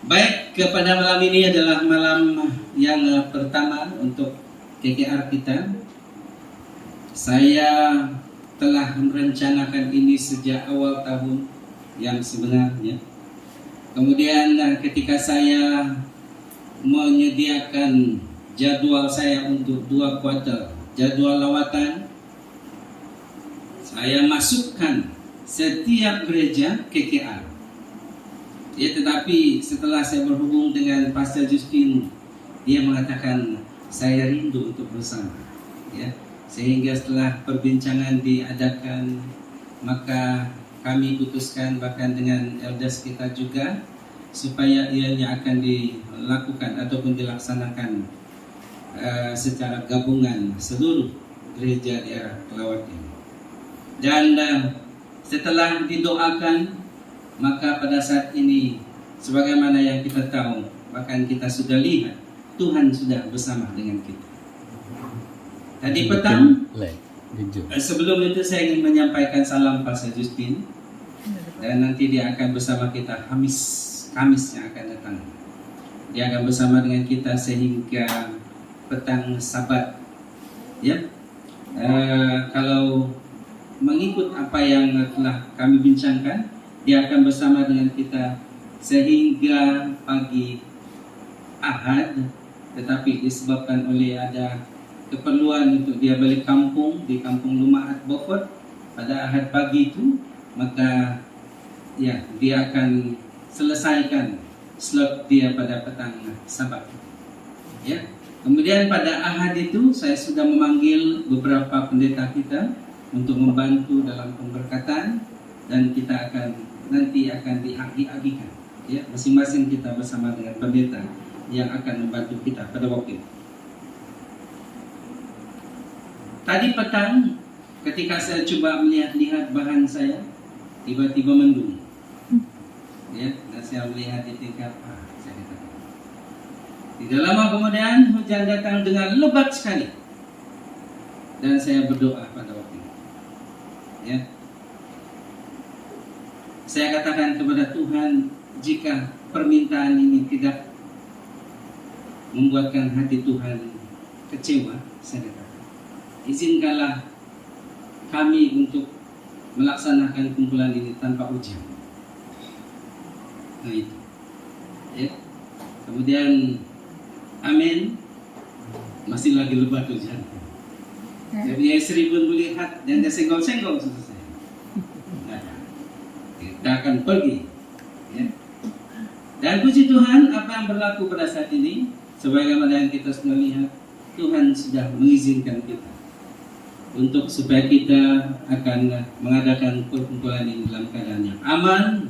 Baik, kepada malam ini adalah malam yang pertama untuk KKR kita. Saya telah merencanakan ini sejak awal tahun yang sebenarnya. Kemudian ketika saya menyediakan jadwal saya untuk 2 kuartal, jadwal lawatan, saya masukkan setiap gereja KKR. Ya, tetapi setelah saya berhubung dengan Pastor Justin, dia mengatakan saya rindu untuk bersama. Ya, sehingga setelah perbincangan diadakan, maka kami putuskan bahkan dengan elders kita juga supaya ianya akan dilakukan ataupun dilaksanakan secara gabungan seluruh gereja daerah Kelawat ini. Dan setelah didoakan, maka pada saat ini sebagaimana yang kita tahu, bahkan kita sudah lihat Tuhan sudah bersama dengan kita. Tadi petang, sebelum itu saya ingin menyampaikan salam Pastor Justin, dan nanti dia akan bersama kita Kamis yang akan datang. Dia akan bersama dengan kita sehingga petang Sabat. Ya, kalau mengikut apa yang telah kami bincangkan, dia akan bersama dengan kita sehingga pagi Ahad, tetapi disebabkan oleh ada keperluan untuk dia balik kampung di kampung Lumahat Beaufort pada Ahad pagi itu, maka ya dia akan selesaikan slot dia pada petang Sabat. Ya. Kemudian pada Ahad itu saya sudah memanggil beberapa pendeta kita untuk membantu dalam pemberkatan, dan kita nanti akan diagi-agikan, ya, masing-masing kita bersama dengan pendeta yang akan membantu kita pada waktu itu. Tadi petang ketika saya coba melihat bahan saya, tiba-tiba mendung, ya, dan saya melihat di tingkat saya katakan. Tidak lama kemudian hujan datang dengan lebat sekali, dan saya berdoa pada waktu itu, ya. Saya katakan kepada Tuhan, jika permintaan ini tidak membuatkan hati Tuhan kecewa, saya katakan, izinkanlah kami untuk melaksanakan kumpulan ini tanpa ujian. Nah itu, ya. Kemudian, amin, masih lagi lebat hujan. Jadi istri pun melihat dan dia senggol-senggol selesai. Kita akan pergi, ya. Dan puji Tuhan, apa yang berlaku pada saat ini, sebagaimana yang kita sudah lihat, Tuhan sudah mengizinkan kita untuk supaya kita akan mengadakan perkumpulan ini dalam keadaan yang aman,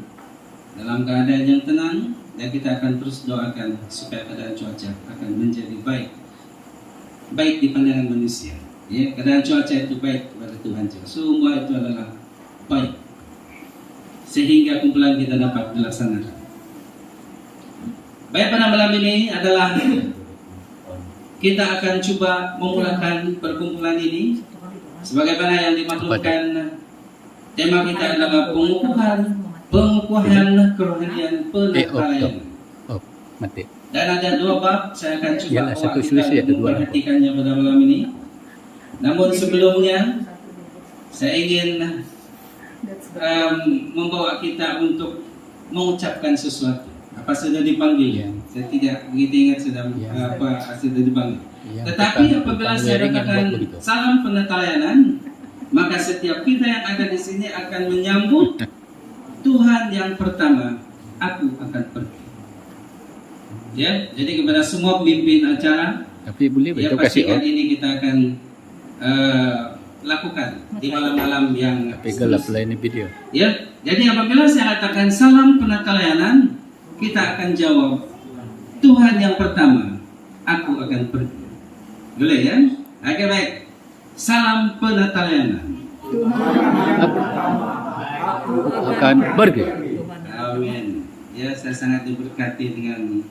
dalam keadaan yang tenang, dan kita akan terus doakan supaya keadaan cuaca akan menjadi baik di pandangan manusia. Ya, keadaan cuaca itu baik kepada Tuhan juga. Semua itu adalah baik, sehingga kumpulan kita dapat dilaksanakan. Baik, pada malam ini adalah kita akan coba memulakan perkumpulan ini sebagaimana yang dimaklumkan. Tema kita adalah pengukuhan kerohanian penakalayan. Dan ada 2 bab, saya akan coba kita memperhatikannya pada malam ini. Namun sebelumnya saya ingin membawa kita untuk mengucapkan sesuatu. Apa sudah dipanggil? Ya. Saya tidak begitu ingat sudah dipanggil. Ya, tetapi apabila saya katakan salam penatalayanan, maka setiap kita yang ada di sini akan menyambut Tuhan yang pertama, aku akan pergi. Ya, jadi kepada semua pemimpin acara, tapi boleh ya, pastikan ini kita akan lakukan di malam-malam yang ini video. Ya, jadi apabila saya katakan salam penatalayanan, kita akan jawab Tuhan yang pertama, aku akan pergi. Boleh ya? Oke, baik. Salam penatalayanan. Tuhan aku akan pergi. Amin. Ya, saya sangat diberkati dengan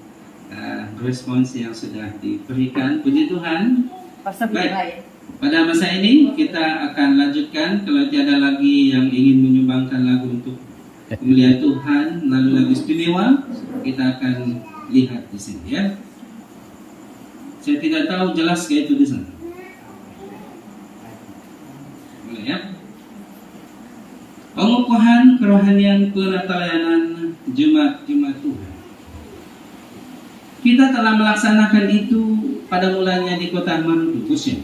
respons yang sudah diberikan. Puji Tuhan. Baik. Pada masa ini kita akan lanjutkan. Kalau tiada lagi yang ingin menyumbangkan lagu untuk kemuliaan Tuhan lalu istimewa kita akan lihat di sini ya. Saya tidak tahu jelas kayak itu di sana. Boleh ya? Pengukuhan kerohanian penatalayanan Jumat-Jumat Tuhan. Kita telah melaksanakan itu pada mulanya di kota Marudu, Kusya.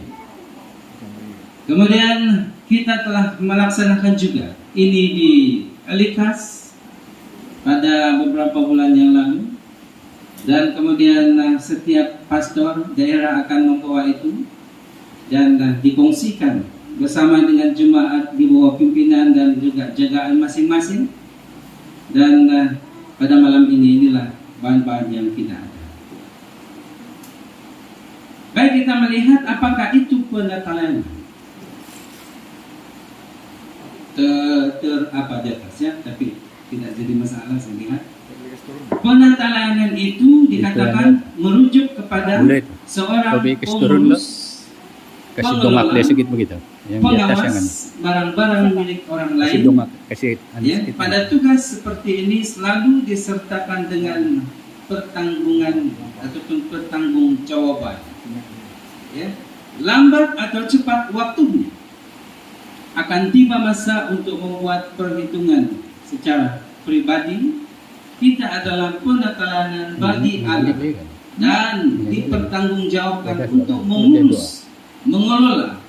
Kemudian kita telah melaksanakan juga ini di Elikas pada beberapa bulan yang lalu. Dan kemudian setiap pastor daerah akan membawa itu dan dikongsikan bersama dengan jemaat di bawah pimpinan dan juga jagaan masing-masing. Dan pada malam ini inilah bahan-bahan yang kita ada. Baik, kita melihat apakah itu penatalayanan. Apa di atas ya, tapi tidak jadi masalah saya lihat. Penatalayanan itu dikatakan merujuk kepada seorang pengurus, pengelola, pengawas barang-barang milik orang lain. Ya, pada tugas seperti ini selalu disertakan dengan pertanggungan ataupun pertanggungjawaban. Ya, lambat atau cepat waktunya akan tiba masa untuk membuat perhitungan secara pribadi. Kita adalah penatalayanan bagi Allah dan dipertanggungjawabkan untuk mengurus, mengelola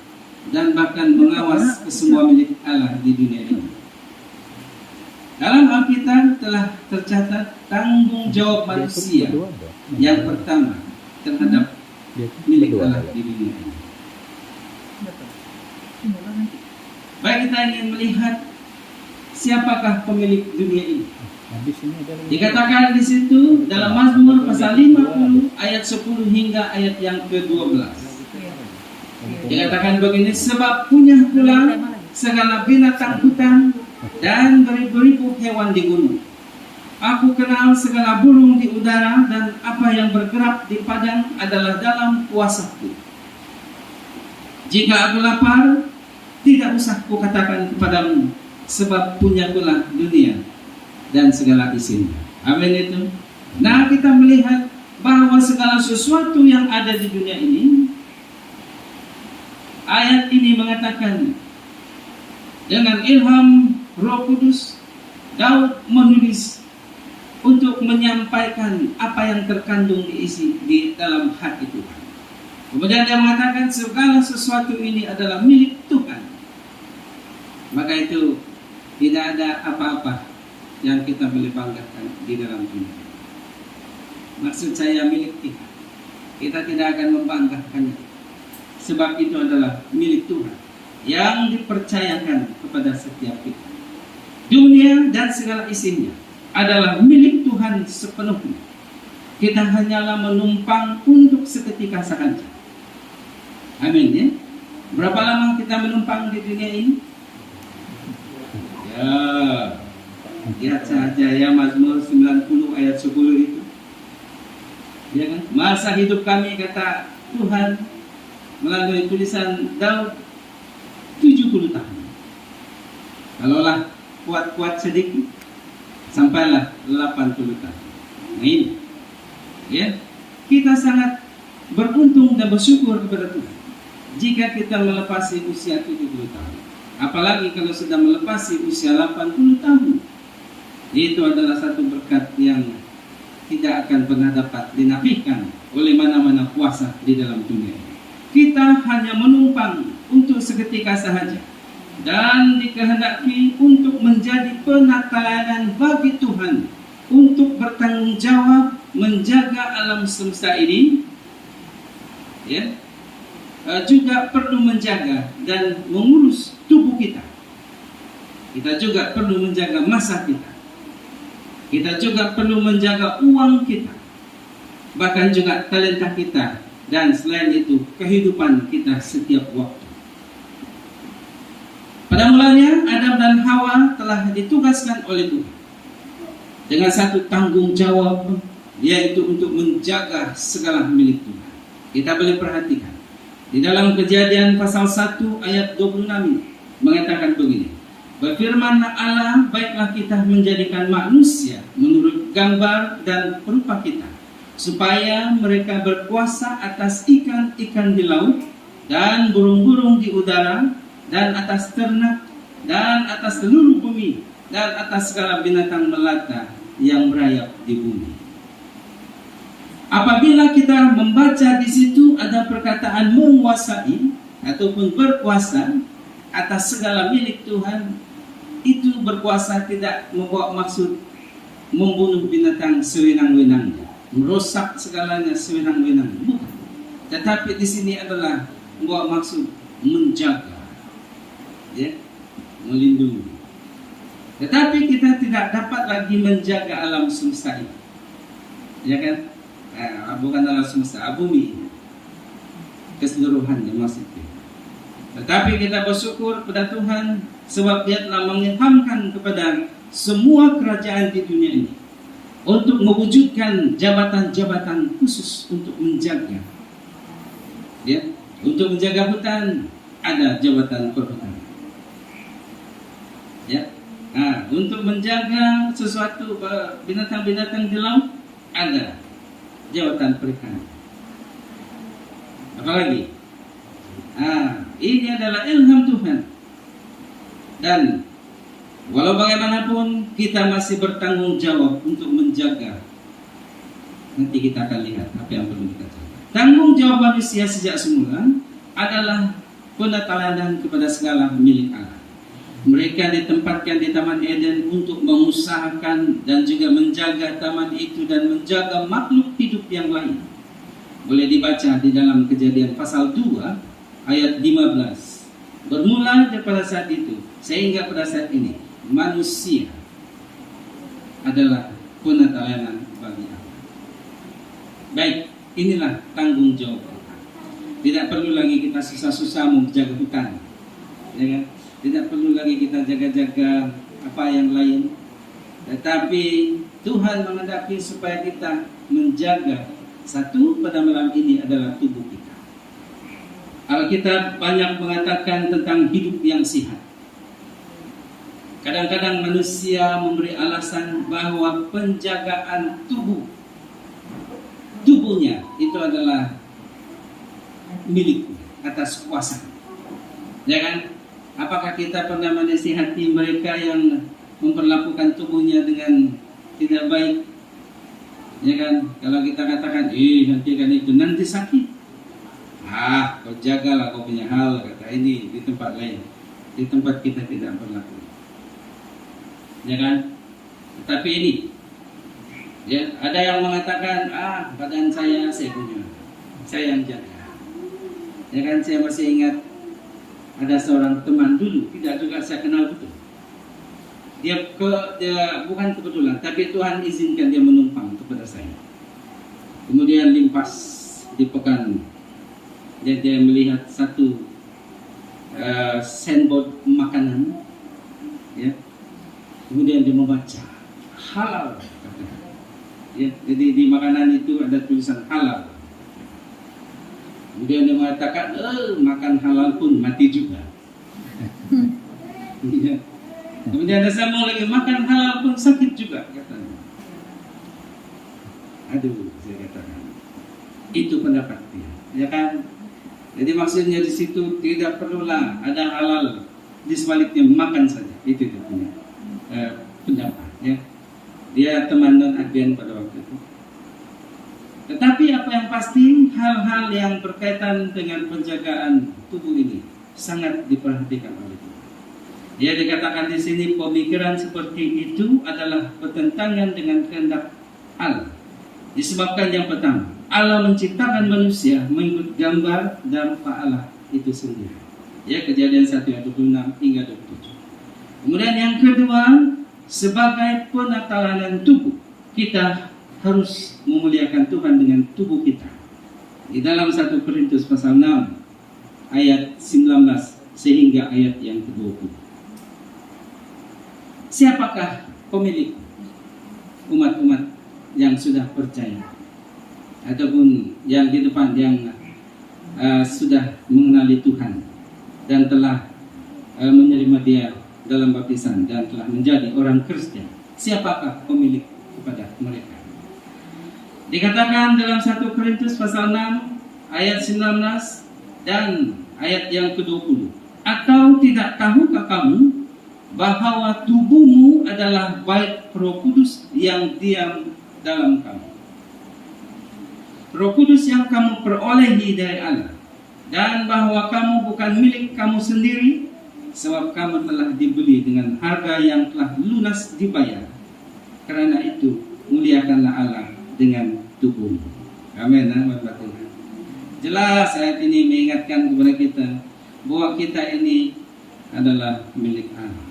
dan bahkan mengawas kesemua milik Allah di dunia ini. Dalam Alkitab telah tercatat tanggung jawab manusia yang pertama terhadap milik Allah di dunia ini. Baik, kita ingin melihat siapakah pemilik dunia ini. Dikatakan di situ dalam Mazmur pasal 50 ayat 10 hingga ayat yang ke-12. Dikatakan begini, sebab punya pula segala binatang hutan dan beribu-ribu hewan di gunung. Aku kenal segala burung di udara dan apa yang bergerak di padang adalah dalam kuasaku. Jika aku lapar, tidak usah kukatakan kepadamu, sebab punya pula dunia dan segala isinya. Amin itu. Nah, kita melihat bahwa segala sesuatu yang ada di dunia ini, ayat ini mengatakan dengan ilham Roh Kudus, Daud menulis untuk menyampaikan apa yang terkandung di dalam hati Tuhan. Kemudian dia mengatakan segala sesuatu ini adalah milik Tuhan. Maka itu tidak ada apa-apa yang kita boleh banggakan di dalam dunia. Maksud saya milik Tuhan. Kita tidak akan membanggakannya, sebab itu adalah milik Tuhan yang dipercayakan kepada setiap kita. Dunia dan segala isinya adalah milik Tuhan sepenuhnya. Kita hanyalah menumpang untuk seketika saja. Amin ya. Berapa lama kita menumpang di dunia ini? Ya, lihat saja ya Mazmur 90 ayat 10 itu. Ya kan? Masa hidup kami, kata Tuhan melalui tulisan Daud, 70 tahun. Kalaulah kuat-kuat sedikit, sampailah 80 tahun. Nah ini, ya, kita sangat beruntung dan bersyukur kepada Tuhan jika kita melepasi usia 70 tahun. Apalagi kalau sudah melepasi usia 80 tahun. Itu adalah satu berkat yang tidak akan pernah dapat dinafikan oleh mana-mana kuasa di dalam dunia ini. Kita hanya menumpang untuk seketika sahaja dan dikehendaki untuk menjadi penatalayanan bagi Tuhan, untuk bertanggung jawab menjaga alam semesta ini. Ya, juga perlu menjaga dan mengurus tubuh kita. Kita juga perlu menjaga masa kita. Kita juga perlu menjaga uang kita, bahkan juga talenta kita, dan selain itu kehidupan kita setiap waktu. Pada mulanya Adam dan Hawa telah ditugaskan oleh Tuhan dengan satu tanggung jawab, yaitu untuk menjaga segala milik Tuhan. Kita boleh perhatikan di dalam Kejadian pasal 1 ayat 26 ini mengatakan begini, Berfirmanlah Allah, baiklah kita menjadikan manusia menurut gambar dan rupa kita, supaya mereka berkuasa atas ikan-ikan di laut, dan burung-burung di udara, dan atas ternak, dan atas seluruh bumi, dan atas segala binatang melata yang merayap di bumi. Apabila kita membaca di situ ada perkataan menguasai ataupun berkuasa atas segala milik Tuhan, itu berkuasa tidak membawa maksud membunuh binatang sewenang-wenangnya, merusak segalanya sewenang-wenangnya, bukan. Tetapi di sini adalah membawa maksud menjaga, ya, melindungi. Tetapi kita tidak dapat lagi menjaga alam semesta ini, ya kan? Bukan alam semesta, bumi keseluruhannya maksudnya. Tetapi kita bersyukur pada Tuhan sebab Dia telah mengilhamkan kepada semua kerajaan di dunia ini untuk mewujudkan jabatan-jabatan khusus untuk menjaga. Ya, untuk menjaga hutan ada jabatan perhutanan. Ya, untuk menjaga sesuatu binatang-binatang di laut ada jabatan perikanan. Apalagi? Ini adalah ilham Tuhan. Dan walau bagaimanapun kita masih bertanggung jawab untuk menjaga. Nanti kita akan lihat apa yang perlu kita jaga. Tanggung jawab manusia sejak semula adalah penatalan kepada segala milik Allah. Mereka ditempatkan di Taman Eden untuk mengusahakan dan juga menjaga taman itu dan menjaga makhluk hidup yang lain. Boleh dibaca di dalam Kejadian pasal 2 ayat 15. Bermula daripada saat itu sehingga pada saat ini manusia adalah penatalan bagi Allah. Baik, inilah tanggung jawab kita. Tidak perlu lagi kita susah-susah menjaga hutan, ya kan? Tidak perlu lagi kita jaga-jaga apa yang lain. Tetapi Tuhan menghendaki supaya kita menjaga satu pada malam ini adalah tubuh kita. Alkitab banyak mengatakan tentang hidup yang sehat. Kadang-kadang manusia memberi alasan bahwa penjagaan tubuhnya itu adalah milik atas kuasa. Ya kan? Apakah kita pernah menasihati mereka yang memperlakukan tubuhnya dengan tidak baik? Ya kan? Kalau kita katakan, hentikan itu, nanti sakit. Kau jagalah kau punya hal, kata ini di tempat lain. Di tempat kita tidak berlaku. Ya kan? Tetapi ini, ya, ada yang mengatakan, badan saya punya, saya yang jaga. Ya kan? Saya masih ingat ada seorang teman dulu, tidak juga saya kenal betul. Dia bukan kebetulan, tapi Tuhan izinkan dia menumpang kepada saya. Kemudian limpas di pekan, dia melihat satu signboard makanan, ya. Kemudian dia membaca halal, ya. Jadi di makanan itu ada tulisan halal. Kemudian dia mengatakan, makan halal pun mati juga. Ya. Kemudian ada sambung lagi, makan halal pun sakit juga, katanya. Aduh, saya katakan, itu pendapat dia, ya kan? Jadi maksudnya di situ tidak perlulah ada halal, di sebaliknya makan saja. Itu dia punya pendapat, ya. Dia teman non-Advent pada waktu itu. Tetapi apa yang pasti, hal-hal yang berkaitan dengan penjagaan tubuh ini sangat diperhatikan oleh Tuhan. Dia dikatakan di sini pemikiran seperti itu adalah bertentangan dengan kehendak Allah. Disebabkan yang pertama, Allah menciptakan manusia mengikut gambar dan rupa Allah itu sendiri. Ya, Kejadian 1 ayat 26 hingga 27. Kemudian yang kedua, sebagai penatalan tubuh, kita harus memuliakan Tuhan dengan tubuh kita. Di dalam 1 Korintus pasal 6 ayat 19 sehingga ayat yang ke-20. Siapakah pemilik umat-umat yang sudah percaya ataupun yang di depan yang sudah mengenali Tuhan dan telah menerima Dia dalam baptisan dan telah menjadi orang Kristen, siapakah pemilik kepada mereka? Dikatakan dalam 1 Korintus pasal 6 ayat 19 dan ayat yang ke-20. Atau tidak tahukah kamu bahwa tubuhmu adalah bait Roh Kudus yang diam dalam kamu? Roh Kudus yang kamu perolehi dari Allah, dan bahwa kamu bukan milik kamu sendiri, sebab kamu telah dibeli dengan harga yang telah lunas dibayar. Karena itu muliakanlah Allah dengan tubuhmu. Amin. Tuhan. Jelas ayat ini mengingatkan kepada kita bahwa kita ini adalah milik Allah.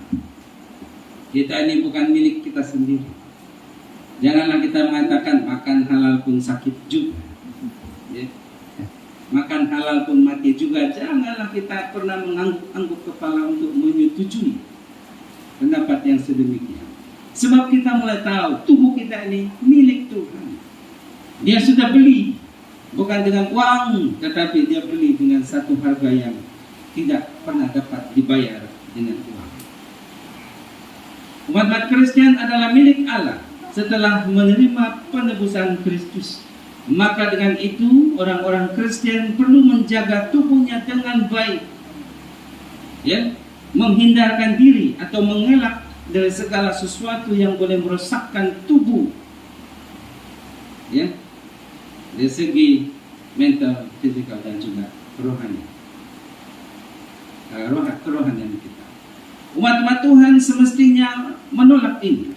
Kita ini bukan milik kita sendiri. Janganlah kita mengatakan makan halal pun sakit juga, ya. Makan halal pun mati juga. Janganlah kita pernah mengangguk kepala untuk menyetujui pendapat yang sedemikian. Sebab kita mulai tahu tubuh kita ini milik Tuhan. Dia sudah beli, bukan dengan uang, tetapi dia beli dengan satu harga yang tidak pernah dapat dibayar dengan uang. Umat Kristen adalah milik Allah setelah menerima penebusan Kristus. Maka dengan itu orang-orang Kristen perlu menjaga tubuhnya dengan baik, ya, menghindarkan diri atau mengelak dari segala sesuatu yang boleh merosakkan tubuh, ya, dari segi mental, fisikal dan juga rohani, kerohanian kita. Umat-umat Tuhan semestinya menolak ini,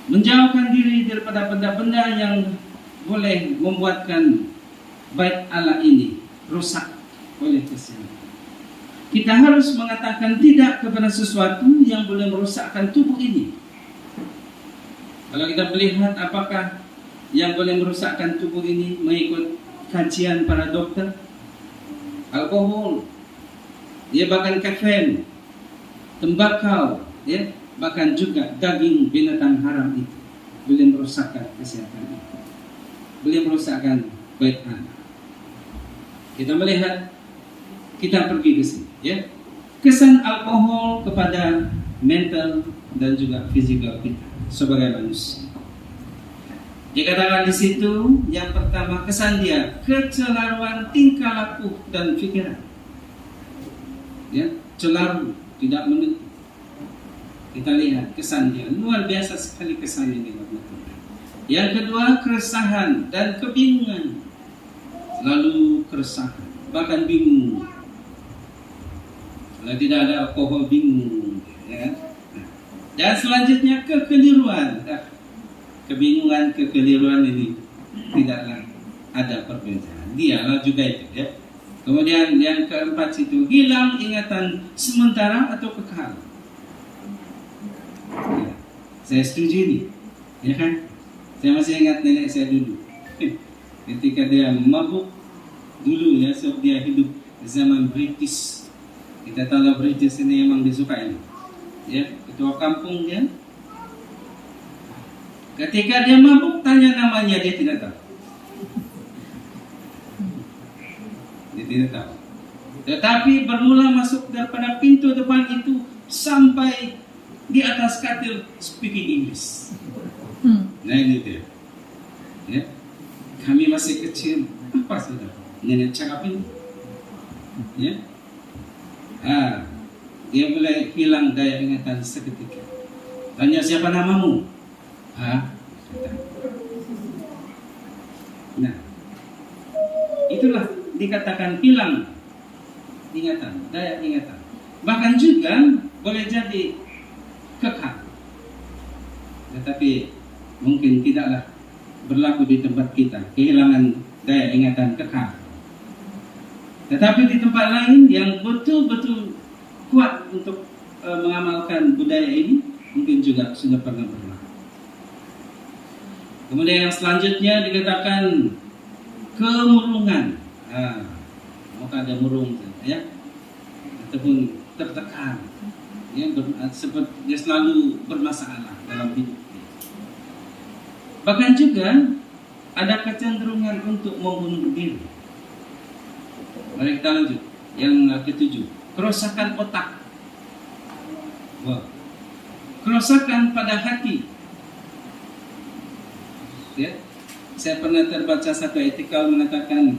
menjauhkan diri daripada benda-benda yang boleh membuatkan bait Allah ini rusak oleh kesalahan. Kita harus mengatakan tidak kepada sesuatu yang boleh merusakkan tubuh ini. Kalau kita melihat apakah yang boleh merusakkan tubuh ini mengikut kajian para dokter, alkohol, dia bahkan kafein, tembakau, ya, bahkan juga daging binatang haram itu boleh merusakkan kesehatan itu, boleh merusakkan bait Allah. Kita melihat, kita pergi ke sini, ya, kesan alkohol kepada mental dan juga fisikal kita sebagai manusia. Dikatakan di situ yang pertama, kesan dia kecelaruan tingkah laku dan pikiran, ya, celaru, tidak mengerti. Kita lihat kesan dia luar biasa sekali, kesan ini. Yang kedua, keresahan dan kebingungan, lalu keresahan, bahkan bingung. Kalau tidak ada alkohol bingung, ya. Dan selanjutnya kekeliruan. Kebingungan, kekeliruan ini tidaklah ada perbedaan. Dialah juga itu, ya. Kemudian yang keempat situ, hilang ingatan sementara atau kekal. Ya, saya setuju ini, ya kan? Saya masih ingat nenek saya dulu, ketika dia mabuk dulu, ya, sebab dia hidup zaman British. Kita tahu British ini memang disukai, ya, ketua kampung dia. Ketika dia mabuk, tanya namanya, dia tidak tahu. Dia tidak tahu. Tetapi bermula masuk daripada pintu depan itu sampai di atas katil speaking English. Nah ini dia, ya. Kami masih kecil, apa sudah nenek cakap ini, ya. Dia mulai hilang daya ingatan seketika. Tanya, siapa namamu? Nah, itulah dikatakan hilang ingatan, daya ingatan. Bahkan juga boleh jadi kekal, tetapi mungkin tidaklah berlaku di tempat kita, kehilangan daya ingatan kekal. Tetapi di tempat lain yang betul-betul kuat untuk mengamalkan budaya ini, mungkin juga sudah pernah berlaku. Kemudian yang selanjutnya dikatakan kemurungan. Maka ada murung, ya, ataupun tertekan, ya, seperti dia selalu bermasalah dalam hidup. Bahkan juga ada kecenderungan untuk membunuh diri. Mari kita lanjut. Yang ketujuh, kerusakan otak. Wah. Kerusakan pada hati. Ya, saya pernah terbaca satu artikel mengatakan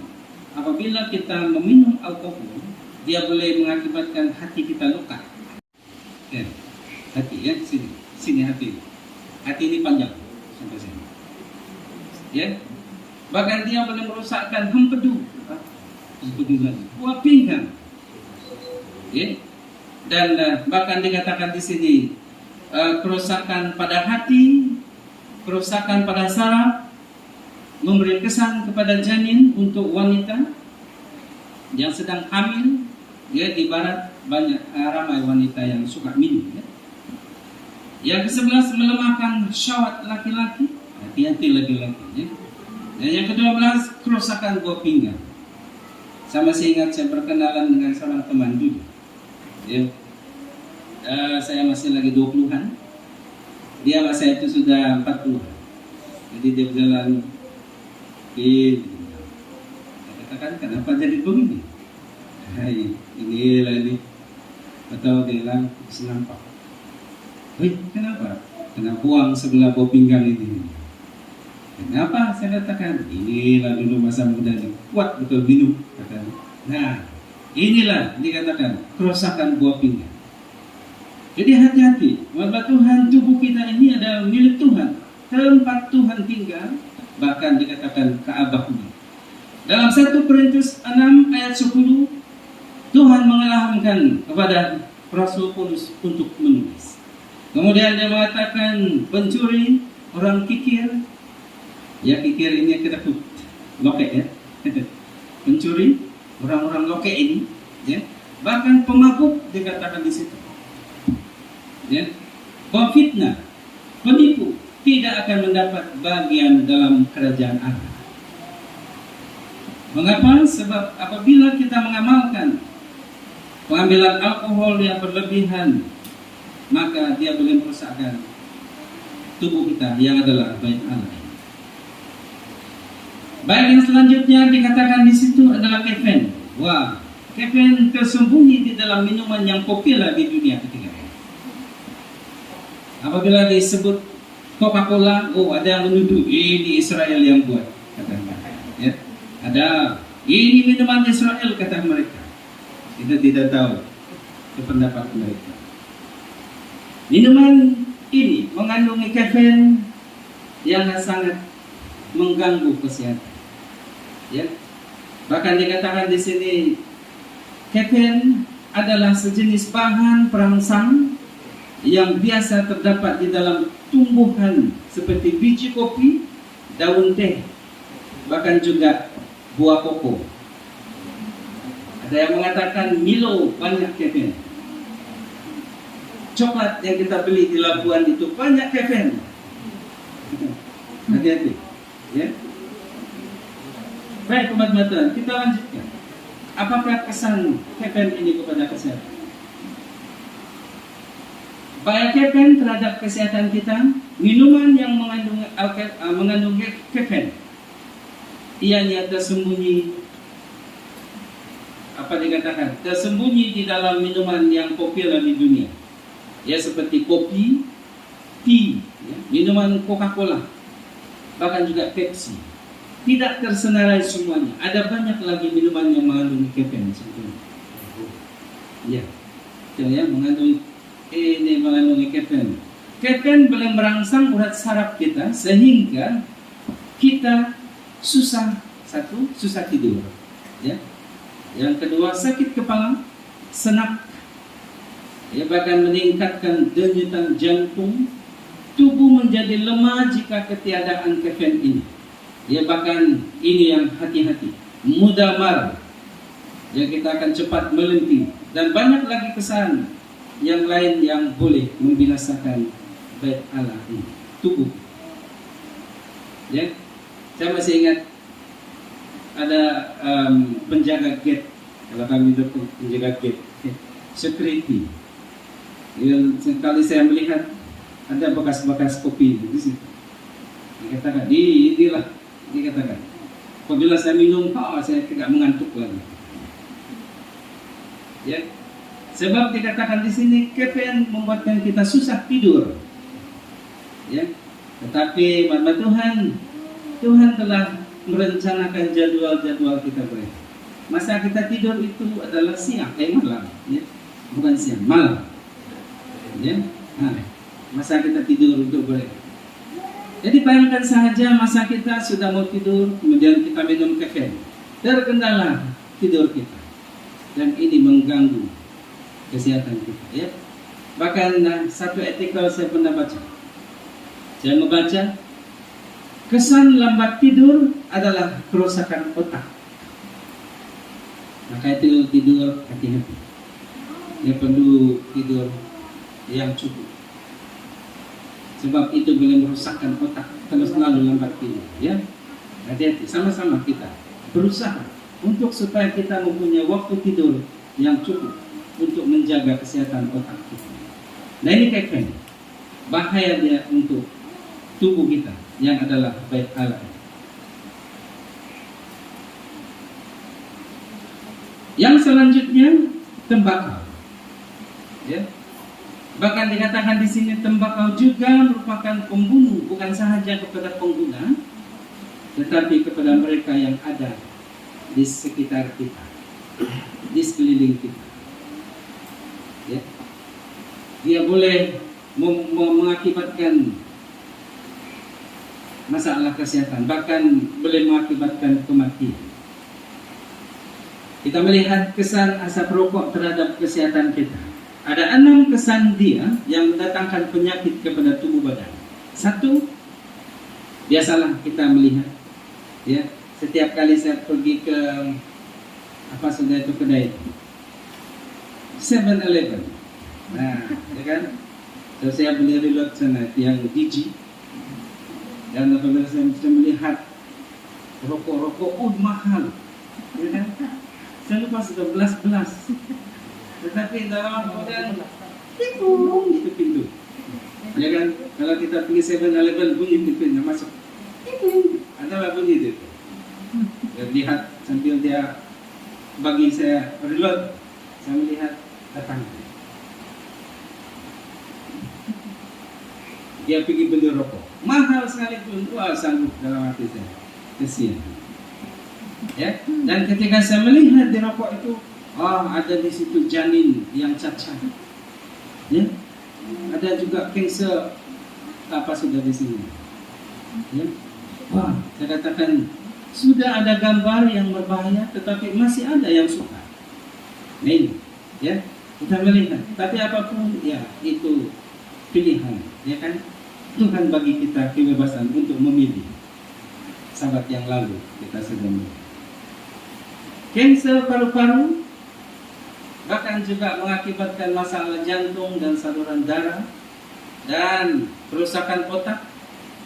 apabila kita meminum alkohol, dia boleh mengakibatkan hati kita luka. Ya, hati ya, sini hati. Hati ini panjang sampai sini. Ya, bahkan dia boleh merusakkan empedu lagi, buah pinggang. Ya, dan bahkan dikatakan di sini kerusakan pada hati, kerusakan pada saraf, memberi kesan kepada janin untuk wanita yang sedang hamil. Ya, di barat banyak ramai wanita yang suka minum. Ya. Yang ke-11 melemahkan syahwat laki-laki, hati-hati laki-laki. Ya. Dan yang ke-12 kerusakan buah pinggang. Saya masih ingat saya berkenalan dengan seorang teman dulu. Ya. Saya masih lagi 20-an. Dia masa itu sudah 40-an. Jadi dia berjalan di, katakan kenapa jadi begini? Hai, inilah ini. Atau dia bilang senampak. Wih, kenapa? Kena buang sebelah buah pinggang ini. Kenapa? Saya katakan inilah dulu masa muda ini kuat betul minum. Katakan. Nah, inilah dikatakan kerusakan buah pinggang. Jadi hati-hati, wabah Tuhan, tubuh kita ini adalah milik Tuhan, tempat Tuhan tinggal, bahkan dikatakan Ka'bahnya. Dalam 1 Korintus 6 ayat 10, Tuhan mengelahkan kepada Rasul Paulus untuk menulis. Kemudian dia mengatakan pencuri, orang kikir, ya kikir ini kedekut, lokek ya, pencuri, orang-orang lokek ini, ya, bahkan pemabuk dikatakan di situ. Ya, pemfitnah, penipu tidak akan mendapat bagian dalam kerajaan Allah. Mengapa? Sebab apabila kita mengamalkan pengambilan alkohol yang berlebihan, maka dia boleh merusakkan tubuh kita yang adalah bait Allah. Baik, yang selanjutnya dikatakan di situ adalah kafein. Wah, kafein tersembunyi di dalam minuman yang populer di dunia ketika ini. Apabila disebut Coca-Cola, oh ada yang menuduh ini Israel yang buat, kata mereka. Ya, ada ini minuman Israel kata mereka. Kita tidak tahu pendapat mereka. Minuman ini mengandung kafein yang sangat mengganggu kesehatan. Ya, bahkan dikatakan di sini kafein adalah sejenis bahan perangsang yang biasa terdapat di dalam tumbuhan seperti biji kopi, daun teh, bahkan juga buah koko. Ada yang mengatakan Milo banyak kafein. Coklat yang kita beli di Labuan itu banyak kafein. Hati-hati, ya. Baik, teman-teman, kita lanjutkan. Apakah kesan kafein ini kepada kesehatan? Baik kafein terhadap kesehatan kita, minuman yang mengandung kafein, ianya tersembunyi, tersembunyi di dalam minuman yang populer di dunia, ya seperti kopi, tea, ya, minuman Coca-Cola, bahkan juga Pepsi. Tidak tersenarai semuanya. Ada banyak lagi minuman yang mengandung kafein sebetulnya. Ya, yang mengandung kafein. Kafein boleh merangsang urat saraf kita sehingga kita susah tidur. Ya. Yang kedua sakit kepala, senak, ya, bahkan meningkatkan denyutan jantung. Tubuh menjadi lemah jika ketiadaan kafein ini. Ya, bahkan ini yang hati-hati, mudah marah. Ya, kita akan cepat melenting dan banyak lagi kesan yang lain yang boleh membinasakan bait Allah ini, tubuh. Ya, saya masih ingat ada penjaga gate, kalau kami itu penjaga gate, security. Yang sekali saya melihat ada bekas-bekas kopi di situ. Dikatakan, inilah, dikatakan, apabila saya minum, saya tidak mengantuk lagi. Ya. Sebab dikatakan di sini kafein membuatkan kita susah tidur. Ya. Tetapi mata Tuhan telah merencanakan jadwal-jadwal kita boleh. Masa kita tidur itu adalah siang, malam, ya. Bukan siang, malam. Ya. Nah, masa kita tidur untuk boleh. Jadi bayangkan saja masa kita sudah mau tidur, kemudian kita minum kafein, terkendala tidur kita, dan ini mengganggu kesehatan kita. Ya. Bahkan satu artikel saya pernah baca. Saya membaca kesan lambat tidur adalah kerusakan otak. Maka itu tidur hati-hati. Ya perlu tidur yang cukup. Sebab itu boleh merusakkan otak kalau selalu lambat tidur. Ya, hati-hati. Sama-sama kita berusaha untuk supaya kita mempunyai waktu tidur yang cukup untuk menjaga kesehatan otak kita. Nah ini kafein, bahaya dia untuk tubuh kita yang adalah baik alam. Yang selanjutnya tembakau. Ya. Bahkan dikatakan di sini tembakau juga merupakan pembunuh, bukan sahaja kepada pengguna, tetapi kepada mereka yang ada di sekitar kita, di sekeliling kita. Ya. Dia boleh mengakibatkan masalah kesehatan, bahkan boleh mengakibatkan kematian. Kita melihat kesan asap rokok terhadap kesehatan kita. Ada 6 kesan dia yang mendatangkan penyakit kepada tubuh badan. 1, biasalah kita melihat, ya, setiap kali saya pergi ke kedai 7-Eleven. Nah, ya kan? So, saya beli reload sana yang DG. Dan apabila saya bisa melihat rokok-rokok, mahal, ya kan? Saya lupa sudah belas-belas. Tetapi dalam kemudian pintu, itu pintu. Ya kan? Kalau kita pergi 7-Eleven, bunyi pintunya masuk. Adalah bunyi itu. Saya lihat sambil dia bagi saya reload, saya melihat datang. Dia pergi beli rokok, mahal sekalipun, sanggup dalam hati saya, kesian. Ya, dan ketika saya melihat di rokok itu, ada di situ janin yang cacat, ya, ada juga kanker sudah di sini, ya. Saya katakan sudah ada gambar yang berbahaya, tetapi masih ada yang suka. Nah ini, ya, kita melihat. Tapi apapun, ya itu pilihan, ya kan? Tuhan bagi kita kebebasan untuk memilih. Sahabat yang lalu kita sudah melihat. Kanker paru-paru bahkan juga mengakibatkan masalah jantung dan saluran darah dan kerusakan otak,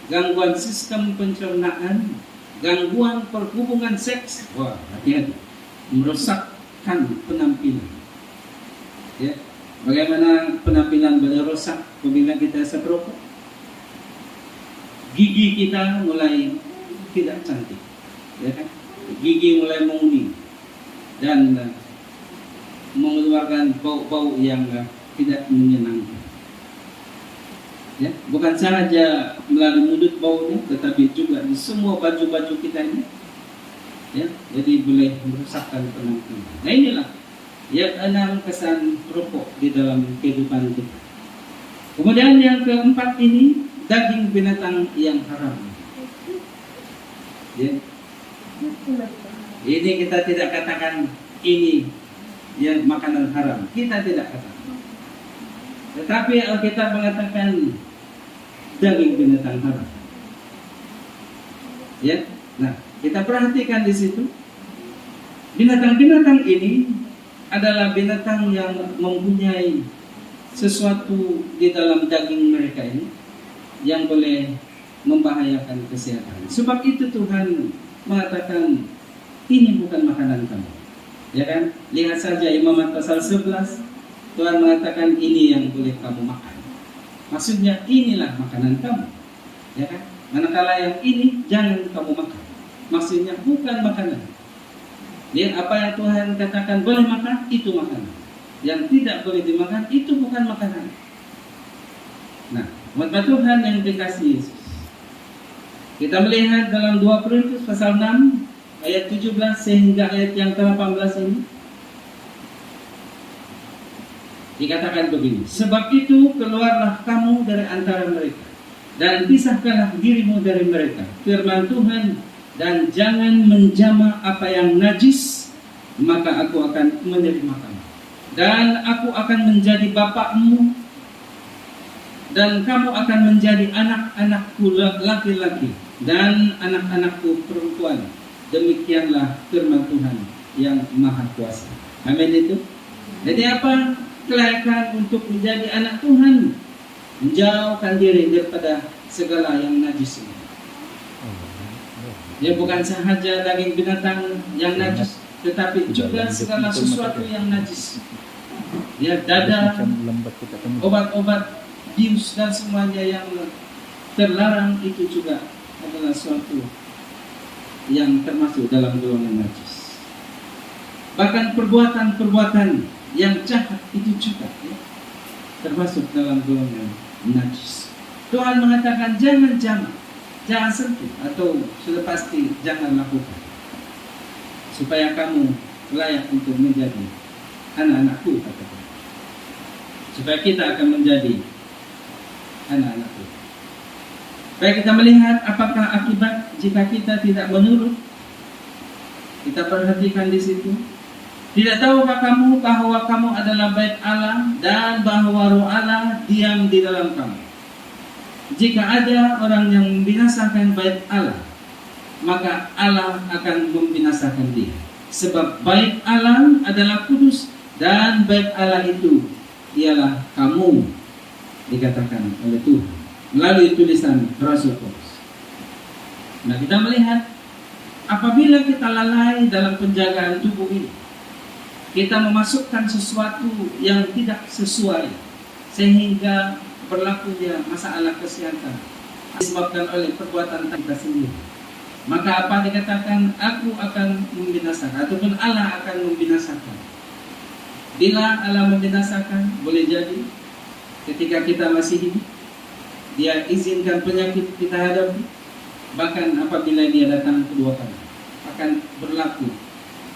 gangguan sistem pencernaan, gangguan perhubungan seks. Hati-hati, merosakkan penampilan. Ya, bagaimana penampilan boleh rusak apabila kita asap rokok? Gigi kita mulai tidak cantik, ya kan? Gigi mulai menguning dan mengeluarkan bau-bau yang tidak menyenangkan. Ya, bukan saja melalui mulut baunya, tetapi juga di semua baju-baju kita ini. Ya, jadi boleh merusakkan penampilan. Nah inilah yang 6 kesan rokok di dalam kehidupan kita. Kemudian yang keempat ini, daging binatang yang haram. Ya. Ini kita tidak katakan ini yang makanan haram. Kita tidak katakan. Tetapi Alkitab mengatakan daging binatang haram. Ya. Nah, kita perhatikan di situ. Binatang-binatang ini adalah binatang yang mempunyai sesuatu di dalam daging mereka ini yang boleh membahayakan kesehatan. Sebab itu Tuhan mengatakan ini bukan makanan kamu. Ya kan? Lihat saja Imamat pasal 11. Tuhan mengatakan ini yang boleh kamu makan. Maksudnya inilah makanan kamu. Ya kan? Manakala yang ini jangan kamu makan. Maksudnya bukan makanan. Lihat apa yang Tuhan katakan boleh makan, itu makanan. yang tidak boleh dimakan itu bukan makanan. Nah, umat Tuhan yang dikasihi Yesus, kita melihat dalam 2 Korintus pasal 6 ayat 17 sehingga ayat yang ke-18 ini dikatakan begini, sebab itu keluarlah kamu dari antara mereka dan pisahkanlah dirimu dari mereka, firman Tuhan, dan jangan menjamah apa yang najis, maka aku akan menerima kamu, dan aku akan menjadi bapakmu, dan kamu akan menjadi anak-anakku laki-laki dan anak-anakku perempuan. Demikianlah firman Tuhan yang Maha Kuasa. Amin itu. Jadi apa kelayakan untuk menjadi anak Tuhan? Menjauhkan diri daripada segala yang najis ini. Dia bukan sahaja daging binatang yang najis, tetapi juga segala sesuatu yang najis. Dia dada, obat-obat, bius dan semuanya yang terlarang itu juga adalah suatu yang termasuk dalam golongan najis. Bahkan perbuatan-perbuatan yang jahat itu juga ya, termasuk dalam golongan najis. Tuhan mengatakan jangan jamah, jangan sentuh, atau sudah pasti jangan lakukan, supaya kamu layak untuk menjadi anak-anakku, katakan. Supaya kita akan menjadi anak-anakku. Baik, kita melihat apakah akibat jika kita tidak menurut. Kita perhatikan di situ. Tidak tahukah kamu bahwa kamu adalah bait Allah dan bahwa Roh Allah diam di dalam kamu? Jika ada orang yang membinasakan bait Allah, maka Allah akan membinasakan dia. Sebab bait Allah adalah kudus dan bait Allah itu ialah kamu, dikatakan oleh Tuhan melalui tulisan Rasul Paulus. Nah, kita melihat apabila kita lalai dalam penjagaan tubuh ini, kita memasukkan sesuatu yang tidak sesuai sehingga berlakunya masalah kesehatan disebabkan oleh perbuatan kita sendiri. Maka apa dikatakan? Aku akan membinasakan, ataupun Allah akan membinasakan. Bila Allah membinasakan, boleh jadi ketika kita masih hidup, Dia izinkan penyakit kita hadapi. Bahkan apabila Dia datang kedua kali, akan berlaku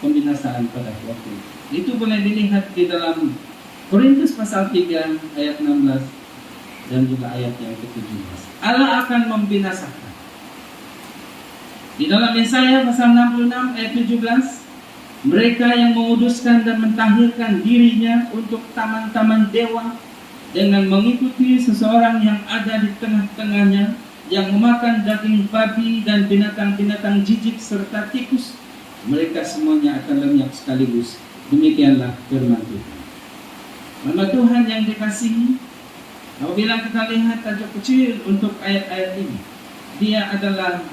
pembinasaan pada waktu itu. Itu boleh dilihat di dalam Korintus pasal 3 ayat 16 dan juga ayat yang ke-17. Allah akan membinasakan. Di dalam Yesaya pasal 66 ayat 17, mereka yang menguduskan dan mentahirkan dirinya untuk taman-taman dewa dengan mengikuti seseorang yang ada di tengah-tengahnya, yang memakan daging babi dan binatang-binatang jijik serta tikus, mereka semuanya akan lenyap sekaligus. Demikianlah firman Tuhan. Nama Tuhan yang dikasihi, apabila kita lihat tajuk kecil untuk ayat-ayat ini, dia adalah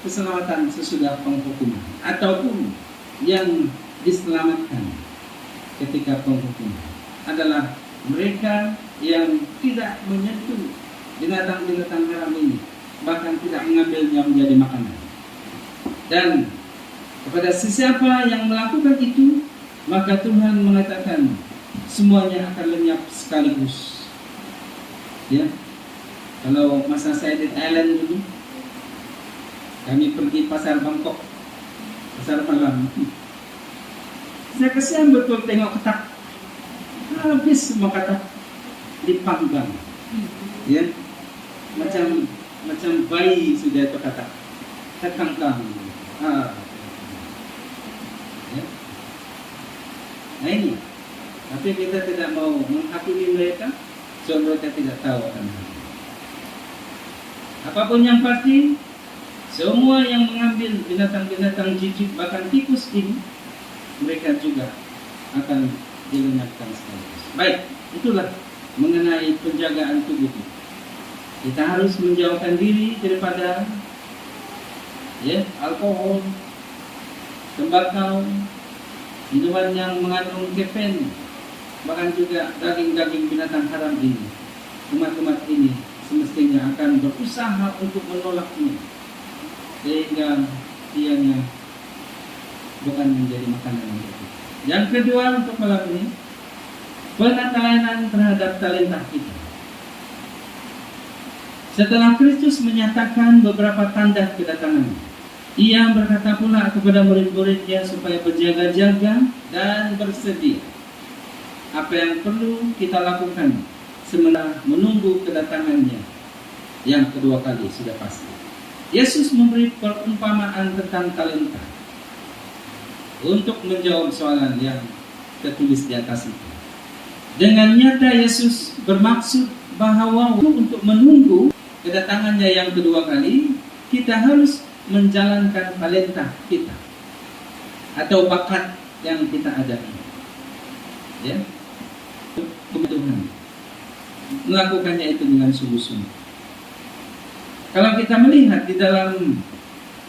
keselamatan sesudah penghukuman, ataupun yang diselamatkan ketika penghukuman adalah mereka yang tidak menyentuh binatang-binatang haram ini, bahkan tidak mengambilnya menjadi makanan. Dan kepada sesiapa yang melakukan itu, maka Tuhan mengatakan semuanya akan lenyap sekaligus. Ya, kalau masa saya di Thailand dulu, kami pergi pasar Bangkok, pasar malam. Saya kesian betul tengok ketak, habis semua ketak dipanggang, ya, macam bayi sudah itu ketak, terkangkang. Ya. Nah ini, tapi kita tidak mau menghakimi mereka, so mereka tidak tahu akan hal. Apapun yang pasti, semua yang mengambil binatang-binatang jijik bahkan tikus ini, mereka juga akan dilenyapkan sekaligus. Baik, itulah mengenai penjagaan tubuh kita. Kita harus menjauhkan diri daripada alkohol, tembakau, minuman yang mengandung kafein, bahkan juga daging-daging binatang haram ini. Umat-umat ini semestinya akan berusaha untuk menolaknya, sehingga ianya bukan menjadi makanan untuk kita. Yang kedua untuk malam ini, penatelanan terhadap talenta kita. Setelah Kristus menyatakan beberapa tanda kedatangan, Ia berkata pula kepada murid-muridnya supaya berjaga-jaga dan bersedia. Apa yang perlu kita lakukan sementara menunggu kedatangannya yang kedua kali sudah pasti. Yesus memberi perumpamaan tentang talenta untuk menjawab soalan yang tertulis di atas itu. Dengan nyata Yesus bermaksud bahwa untuk menunggu kedatangannya yang kedua kali, kita harus menjalankan talenta kita atau bakat yang kita ada, ya, kebutuhan. Melakukannya itu dengan sungguh-sungguh. Kalau kita melihat di dalam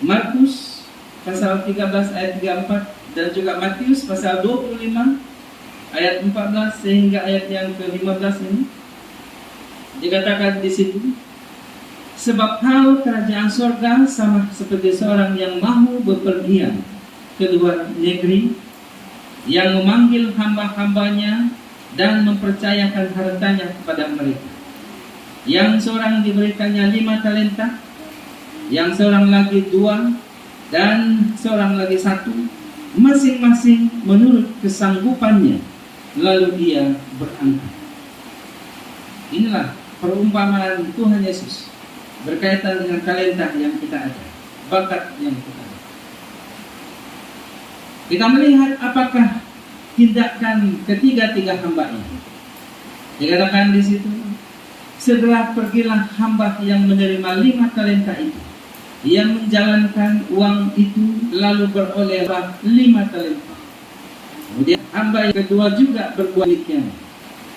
Markus pasal 13 ayat 34 dan juga Matius pasal 25 ayat 14 sehingga ayat yang ke-15 ini dikatakan di situ, sebab hal kerajaan surga sama seperti seorang yang mahu bepergian ke luar negeri, yang memanggil hamba-hambanya dan mempercayakan hartanya kepada mereka. Yang seorang diberikannya 5 talenta, yang seorang lagi 2, dan seorang lagi 1, masing-masing menurut kesanggupannya. Lalu dia berangkat. Inilah perumpamaan Tuhan Yesus berkaitan dengan talenta yang kita ada, bakat yang kita ada. Kita melihat apakah tindakan ketiga-tiga hamba ini. Dikatakan di situ, segera pergilah hamba yang menerima 5 talenta itu. Ia menjalankan uang itu lalu beroleh 5 talenta. Kemudian hamba yang kedua juga berbuat demikian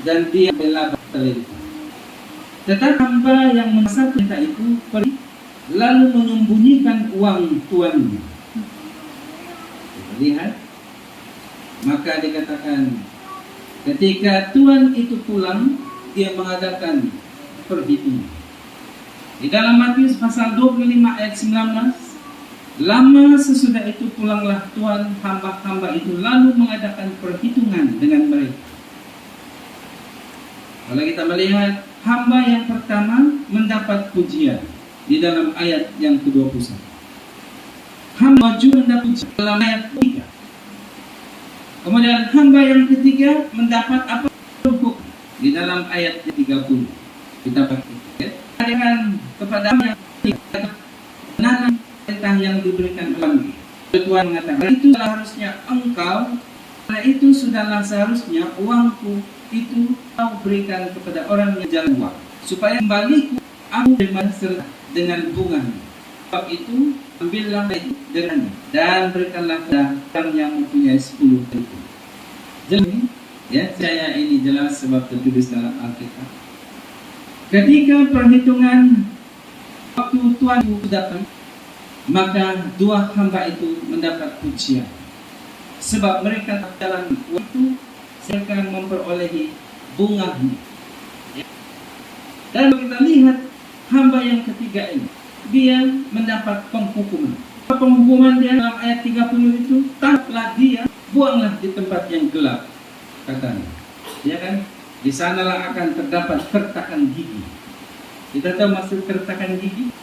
dan dia berlaba talenta. Tetapi hamba yang menerima talenta itu pergi lalu menyembunyikan uang tuannya. Lihat, maka dikatakan ketika tuan itu pulang, dia mengadakan perhitungan. Di dalam Matius pasal 25 ayat 19, lama sesudah itu pulanglah tuan hamba-hamba itu lalu mengadakan perhitungan dengan mereka. Kalau kita melihat hamba yang pertama mendapat pujian di dalam ayat yang ke-21. Hamba juga mendapat pujian dalam ayat 3. Kemudian hamba yang ketiga mendapat apa? Di dalam ayat 30. Kita perhatikan kepada yang ketiga, nanam talenta yang diberikan kami. Tuhan mengatakan, itu seharusnya engkau, karena itu sudahlah seharusnya uangku itu kau berikan kepada orang yang jalan uang, supaya kembaliku aku terima serta dengan bunga. Sebab itu ambillah itu dengannya dan berikanlah kepada orang yang mempunyai 10 itu. Jadi, ya, saya ini jelas sebab tertulis dalam Alkitab. Ketika perhitungan waktu Tuhan datang, maka 2 hamba itu mendapat pujian, sebab mereka dalam waktu mereka memperolehi bunganya. Dan kita lihat hamba yang ketiga ini, dia mendapat penghukuman. Penghukuman dia dalam ayat 30 itu, tangkaplah dia, buanglah di tempat yang gelap, katanya. Ya kan? Di sanalah akan terdapat kertakan gigi. Kita tahu maksud kertakan gigi?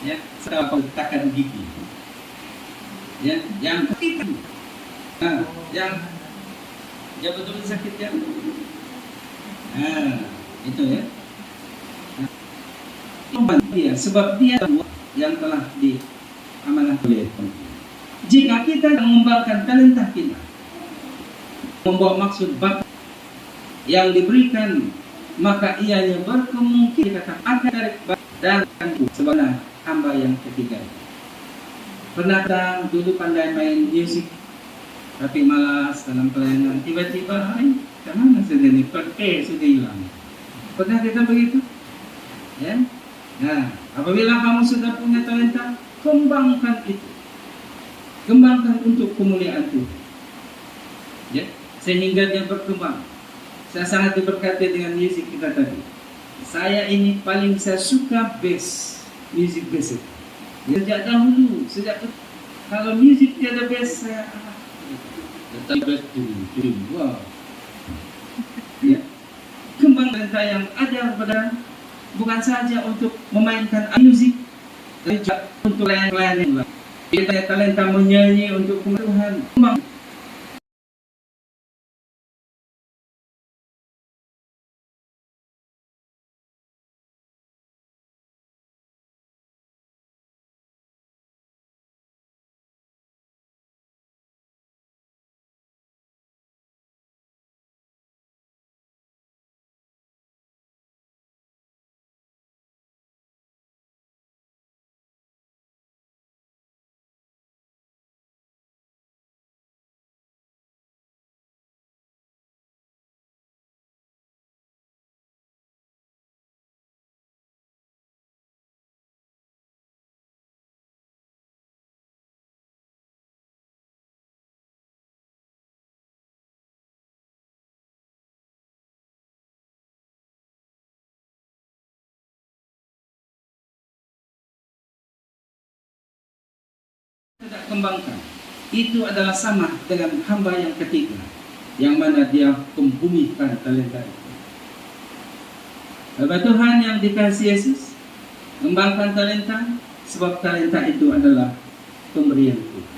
Ya, kertakan gigi. Ya, yang sakit. Nah, yang betul sakit ya. Nah, itu ya. Nah, dia, sebab dia yang telah diamanah oleh Tuhan. Jika kita mengembangkan talenta kita, membawa maksud bakat yang diberikan, maka ianya berkemungkinan akan tarik dan sebenarnya hamba yang ketiga. Pernah dulu pandai main musik, tapi malas dalam pelayanan, tiba-tiba, kemana sudah ini? Sudah hilang. Pernah kita begitu? Ya. Nah, apabila kamu sudah punya talenta, kembangkan itu. Kembangkan untuk kemuliaan Tuhan. Ya, sehingga dia berkembang. Saya sangat diberkati dengan musik kita tadi. Saya ini paling saya suka bass, musik bass. Sejak dahulu, kalau musik tiada bass, saya wow. talenta yang ada pada bukan saja untuk memainkan musik, tapi juga untuk lain-lain yang lain. Kita talenta menyanyi untuk Tuhan. Tidak kembangkan, itu adalah sama dengan hamba yang ketiga, yang mana dia membumikan talenta itu. Hamba Tuhan yang dikasihi Yesus, kembangkan talenta, sebab talenta itu adalah pemberian Tuhan.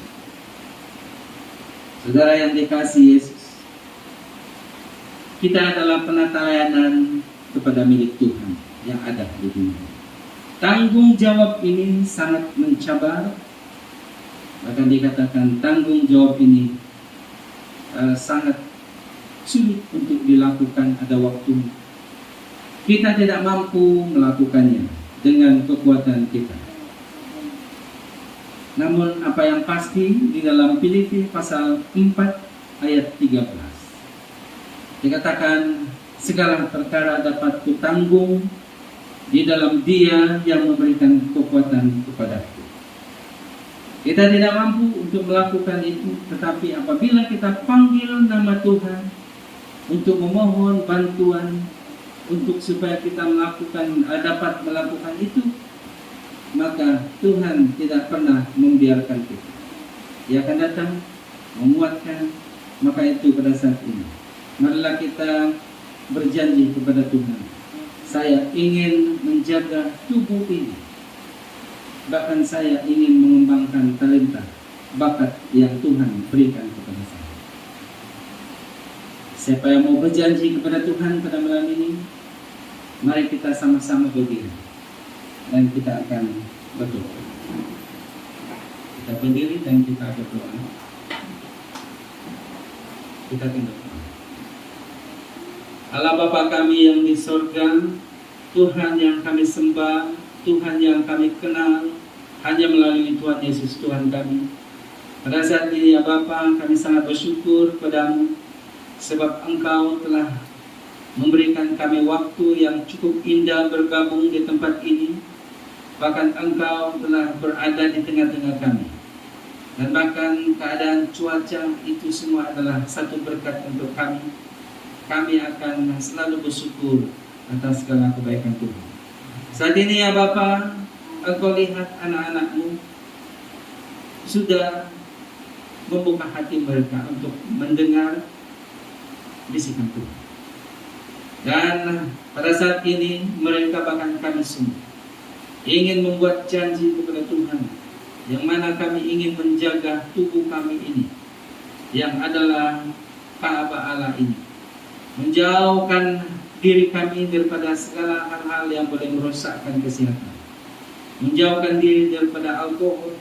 Saudara yang dikasihi Yesus, kita adalah penata layanan kepada milik Tuhan yang ada di dunia. Tanggung jawab ini sangat mencabar. Bahkan dikatakan tanggung jawab ini sangat sulit untuk dilakukan. Ada waktu kita tidak mampu melakukannya dengan kekuatan kita. Namun apa yang pasti di dalam Filipi pasal 4 ayat 13 dikatakan, segala perkara dapat kutanggung di dalam Dia yang memberikan kekuatan kepadaku. Kita tidak mampu untuk melakukan itu, tetapi apabila kita panggil nama Tuhan untuk memohon bantuan untuk supaya kita dapat melakukan itu, maka Tuhan tidak pernah membiarkan kita. Dia akan datang menguatkan. Maka itu pada saat ini, marilah kita berjanji kepada Tuhan, saya ingin menjaga tubuh ini. Bahkan saya ingin mengembangkan talenta, bakat yang Tuhan berikan kepada saya. Siapa yang mau berjanji kepada Tuhan pada malam ini, mari kita sama-sama berdiri dan kita akan berdoa. Kita berdiri dan kita berdoa. Kita berdoa. Allah Bapa kami yang di surga, Tuhan yang kami sembah, Tuhan yang kami kenal hanya melalui Tuhan Yesus Tuhan kami. Pada saat ini ya Bapa, kami sangat bersyukur padamu sebab Engkau telah memberikan kami waktu yang cukup indah bergabung di tempat ini. Bahkan Engkau telah berada di tengah-tengah kami. Dan bahkan keadaan cuaca itu semua adalah satu berkat untuk kami. Kami akan selalu bersyukur atas segala kebaikan Tuhan. Saat ini ya Bapa, Engkau lihat anak-anak-Mu sudah membuka hati mereka untuk mendengar bisikan Tuhan. Dan pada saat ini mereka bahkan kami semua ingin membuat janji kepada Tuhan, yang mana kami ingin menjaga tubuh kami ini, yang adalah Ka'bah Allah ini, menjauhkan diri kami daripada segala hal-hal yang boleh merosakkan kesehatan, menjauhkan diri daripada alkohol,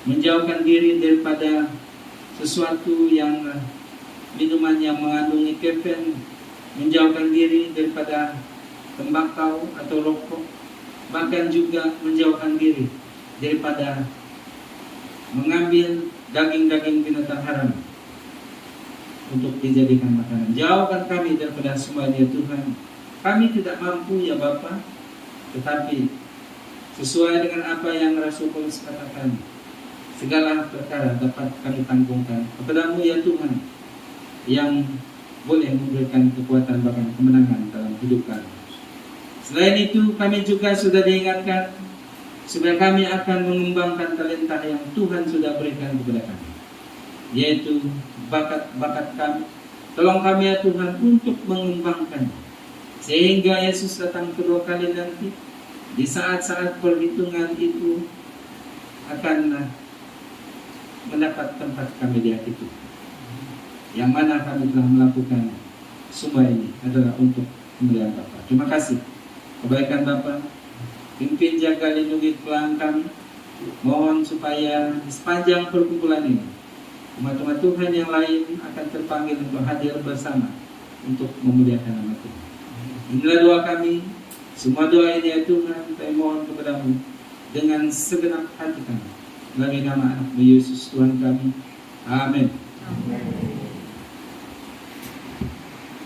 menjauhkan diri daripada sesuatu yang minuman yang mengandungi kafein, menjauhkan diri daripada tembakau atau rokok, bahkan juga menjauhkan diri daripada mengambil daging-daging binatang haram untuk dijadikan makanan. Jauhkan kami daripada semua dia Tuhan. Kami tidak mampu ya Bapa, tetapi sesuai dengan apa yang Rasul Paulus katakan, segala perkara dapat kami tanggungkan kepadamu ya Tuhan, yang boleh memberikan kekuatan bahkan kemenangan dalam hidup kami. Selain itu, kami juga sudah diingatkan supaya kami akan mengembangkan talenta yang Tuhan sudah berikan kepada kami, yaitu bakat-bakat kami. Tolong kami ya Tuhan untuk mengembangkan Sehingga Yesus datang kedua kali nanti, di saat-saat perhitungan itu akan mendapat tempat kami di hati itu. Yang mana kami telah melakukan semua ini adalah untuk kemuliaan Bapa. Terima kasih. Kebaikan Bapa, pimpin, jaga, lindungi keluarga kami. Mohon supaya di sepanjang perkumpulan ini, umat-umat Tuhan yang lain akan terpanggil untuk hadir bersama untuk memuliakan nama Tuhan. Inilah doa kami. Semua doa ini ya Tuhan, kami mohon kepadamu dengan segenap hati kami. Melalui nama anak Yesus Tuhan kami. Amin.